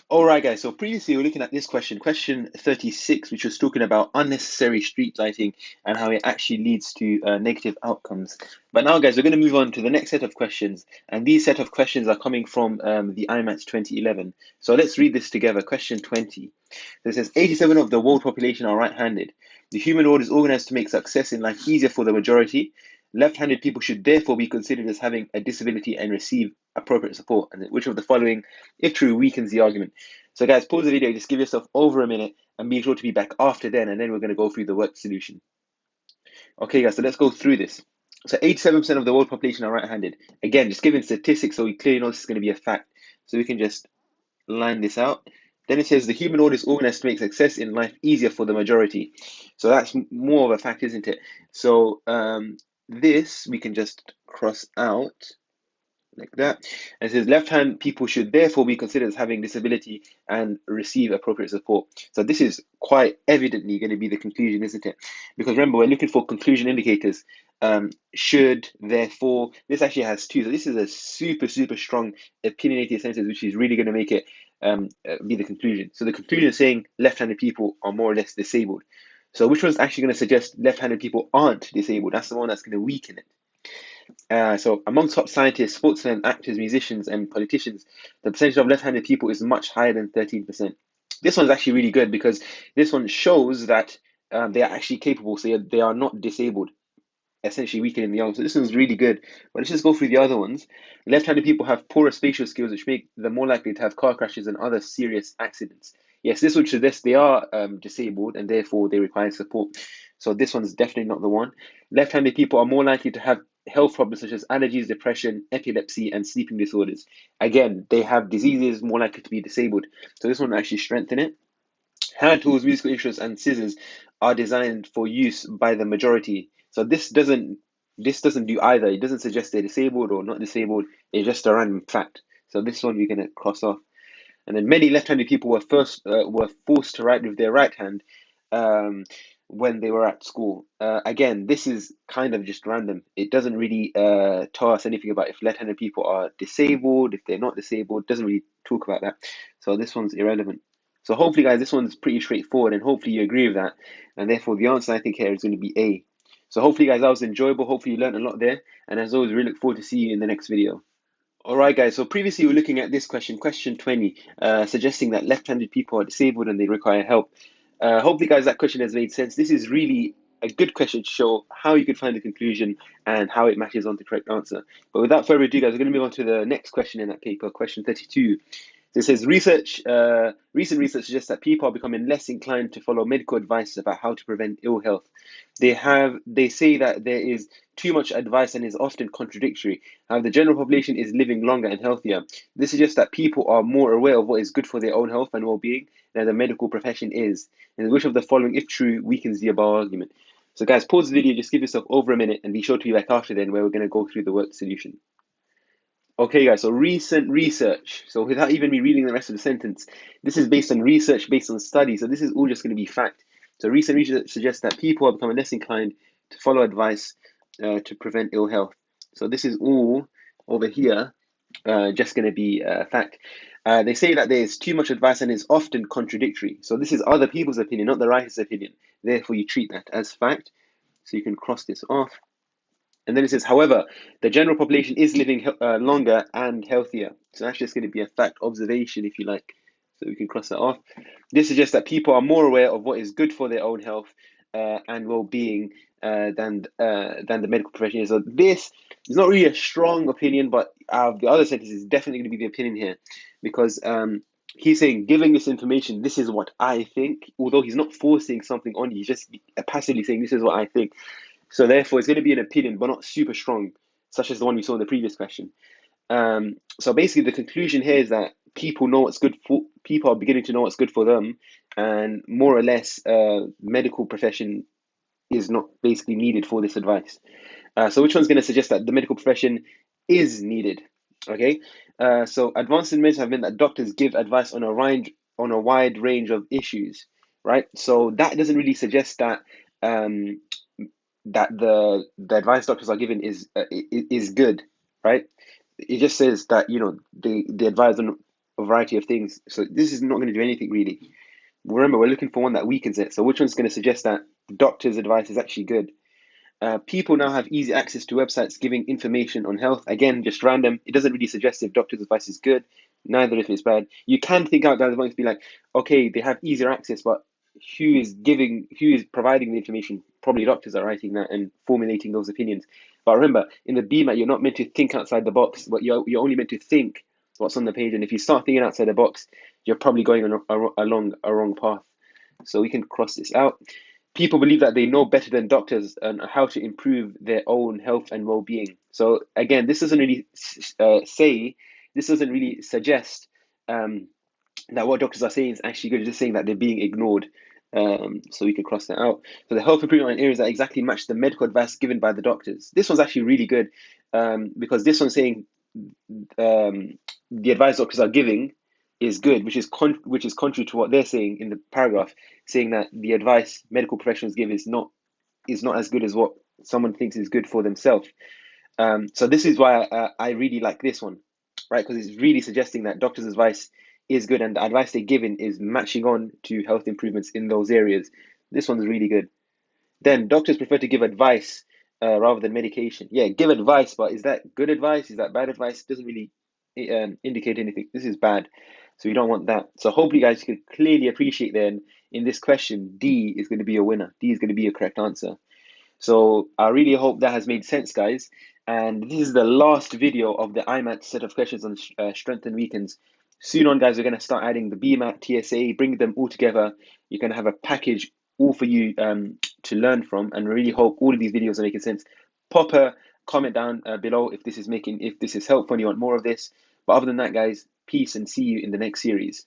All right, guys. So previously we were looking at this question 36, which was talking about unnecessary street lighting and how it actually leads to negative outcomes. But now, guys, we're going to move on to the next set of questions, and these set of questions are coming from the IMAT 2011. So let's read this together. Question 20. So it says 87 of the world population are right-handed. The human world is organized to make success in life easier for the majority. Left-handed people should therefore be considered as having a disability and receive appropriate support. And which of the following, if true, weakens the argument? So guys, pause the video, just give yourself over a minute and be sure to be back after then, and then we're going to go through the work solution. Okay, guys, so let's go through this. So 87% of the world population are right-handed. Again, just giving statistics so we clearly know this is going to be a fact. So we can just line this out. Then it says the human order is organized to make success in life easier for the majority. So that's more of a fact, isn't it? So this we can just cross out like that. And it says left-hand people should therefore be considered as having disability and receive appropriate support. So this is quite evidently going to be the conclusion, isn't it? Because remember, we're looking for conclusion indicators. Should, therefore, this actually has two. So this is a super strong opinionated sentence, which is really going to make it be the conclusion. So the conclusion is saying left-handed people are more or less disabled. So which one's actually going to suggest left-handed people aren't disabled? That's the one that's going to weaken it. So among top scientists, sportsmen, actors, musicians, and politicians, the percentage of left-handed people is much higher than 13%. This one's actually really good because this one shows that they are actually capable, so they are not disabled, essentially weakening the arm. So this one's really good. But let's just go through the other ones. Left-handed people have poorer spatial skills, which make them more likely to have car crashes and other serious accidents. Yes, this would suggest they are disabled and therefore they require support. So this one's definitely not the one. Left-handed people are more likely to have health problems such as allergies, depression, epilepsy, and sleeping disorders. Again, they have diseases more likely to be disabled. So this one actually strengthens it. Hand tools, musical instruments, and scissors are designed for use by the majority. So this doesn't do either. It doesn't suggest they're disabled or not disabled. It's just a random fact. So this one we're gonna cross off. And then many left-handed people were forced to write with their right hand um, when they were at school. Again, this is kind of just random. It doesn't really tell us anything about if left-handed people are disabled, if they're not disabled. It doesn't really talk about that. So this one's irrelevant. So hopefully, guys, this one's pretty straightforward, and hopefully you agree with that. And therefore, the answer I think here is going to be A. So hopefully, guys, that was enjoyable. Hopefully, you learned a lot there. And as always, really look forward to seeing you in the next video. All right, guys. So previously we were looking at this question 20, suggesting that left-handed people are disabled and they require help. Hopefully, guys, that question has made sense. This is really a good question to show how you could find the conclusion and how it matches on the correct answer. But without further ado, guys, we're going to move on to the next question in that paper, question 32. So it says recent research suggests that people are becoming less inclined to follow medical advice about how to prevent ill health. They say that there is too much advice and is often contradictory. How the general population is living longer and healthier. This suggests that people are more aware of what is good for their own health and well-being than the medical profession is. And which of the following, if true, weakens the above argument? So guys, pause the video, just give yourself over a minute and be sure to be back after then where we're going to go through the work solution. Okay, guys, so recent research. So without even me reading the rest of the sentence, this is based on research, based on study. So this is all just going to be fact. So recent research suggests that people are becoming less inclined to follow advice to prevent ill health. So this is all over here just going to be fact. They say that there's too much advice and is often contradictory. So this is other people's opinion, not the writer's opinion. Therefore, you treat that as fact. So you can cross this off. And then it says, however, the general population is living longer and healthier. So that's just going to be a fact observation, if you like. So we can cross that off. This suggests that people are more aware of what is good for their own health and well-being than the medical profession is. So this is not really a strong opinion, but the other sentence is definitely going to be the opinion here, because he's saying, giving this information, this is what I think. Although he's not forcing something on you, he's just passively saying, this is what I think. So therefore, it's going to be an opinion, but not super strong, such as the one we saw in the previous question. So basically, the conclusion here is that people are beginning to know what's good for them, and more or less, medical profession is not basically needed for this advice. So which one's going to suggest that the medical profession is needed? Okay. So advances in medicine have meant that doctors give advice on a wide range of issues, right? So that doesn't really suggest that um, the advice doctors are given is good, right? It just says that they advise on a variety of things. So this is not going to do anything really. Remember, we're looking for one that weakens it. So which one's going to suggest that the doctor's advice is actually good? People now have easy access to websites giving information on health. Again, just random. It doesn't really suggest if doctor's advice is good, neither if it's bad. You can think out guys to be like, okay, they have easier access, but who is providing the information? Probably doctors are writing that and formulating those opinions. But remember, in the BMAT, you're not meant to think outside the box, but you're only meant to think what's on the page. And if you start thinking outside the box, you're probably going along a wrong path. So we can cross this out. People believe that they know better than doctors on how to improve their own health and well-being. So again, this doesn't really this doesn't really suggest that what doctors are saying is actually good. It's just saying that they're being ignored. So we can cross that out. So the health improvement areas that exactly match the medical advice given by the doctors. This one's actually really good because this one's saying the advice doctors are giving is good, which is contrary to what they're saying in the paragraph, saying that the advice medical professionals give is not as good as what someone thinks is good for themselves. So this is why I really like this one, right? Because it's really suggesting that doctors' advice is good and the advice they're giving is matching on to health improvements in those areas. This one's really good. Then doctors prefer to give advice rather than medication. Yeah, give advice, but is that good advice? Is that bad advice? It doesn't really indicate anything. This is bad. So you don't want that. So hopefully, guys, you could clearly appreciate then in this question, D is going to be your winner. D is going to be your correct answer. So I really hope that has made sense, guys. And this is the last video of the IMAT set of questions on strength and weakens. Soon on, guys, we're going to start adding the BMAT, TSA, bring them all together. You're going to have a package all for you to learn from, and really hope all of these videos are making sense. Pop a comment down below if this is helpful and you want more of this. But other than that, guys, peace and see you in the next series.